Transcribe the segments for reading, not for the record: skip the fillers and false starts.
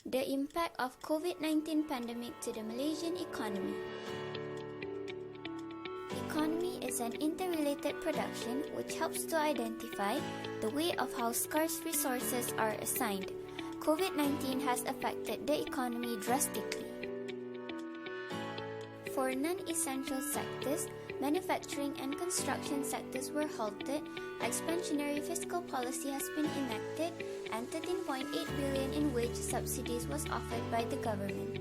The impact of COVID-19 pandemic to the Malaysian economy. Economy is an interrelated production which helps to identify the way of how scarce resources are assigned. COVID-19 has affected the economy drastically. For non-essential sectors, manufacturing and construction sectors were halted, expansionary fiscal policy has been enacted, and 13.8 billion in wage subsidies was offered by the government.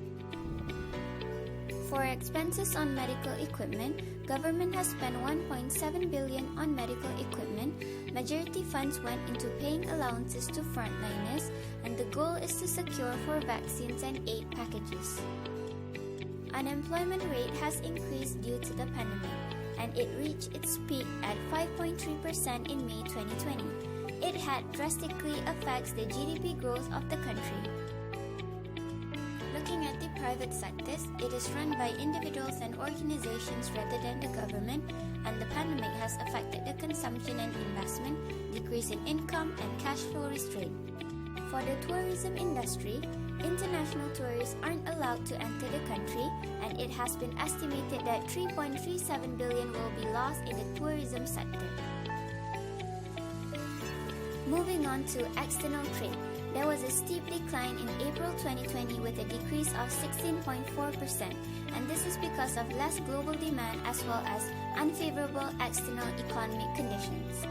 For expenses on medical equipment, government has spent 1.7 billion on medical equipment. Majority funds went into paying allowances to frontliners, and the goal is to secure for vaccines and aid packages. Unemployment rate has increased due to the pandemic, and it reached its peak at 5.3% in May 2020. It had drastically affects the GDP growth of the country. Looking at the private sectors, it is run by individuals and organizations rather than the government, and the pandemic has affected the consumption and investment, decrease in income, and cash flow restraint. For the tourism industry, international tourists aren't allowed to enter the country, and it has been estimated that 3.37 billion will be lost in the tourism sector. Moving on to external trade, there was a steep decline in April 2020 with a decrease of 16.4%, and this is because of less global demand as well as unfavorable external economic conditions.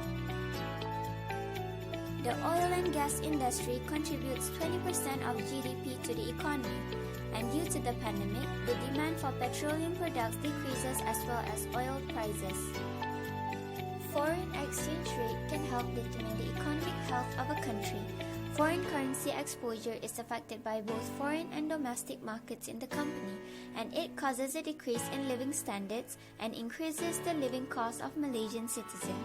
The oil and gas industry contributes 20% of GDP to the economy, and due to the pandemic, the demand for petroleum products decreases as well as oil prices. Foreign exchange rate can help determine the economic health of a country. Foreign currency exposure is affected by both foreign and domestic markets in the company, and it causes a decrease in living standards and increases the living cost of Malaysian citizens.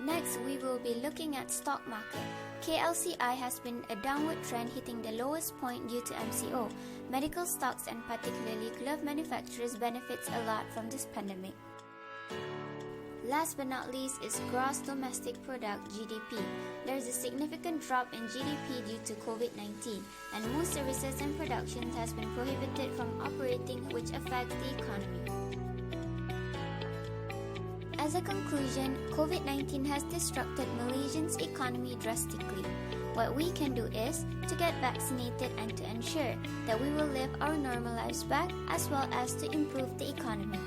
Next, we will be looking at stock market. KLCI has been a downward trend hitting the lowest point due to MCO. Medical stocks and particularly glove manufacturers benefits a lot from this pandemic. Last but not least is gross domestic product GDP. There is a significant drop in GDP due to COVID-19, and most services and productions has been prohibited from operating, which affects the economy. As a conclusion, COVID-19 has disrupted Malaysia's economy drastically. What we can do is to get vaccinated and to ensure that we will live our normal lives back as well as to improve the economy.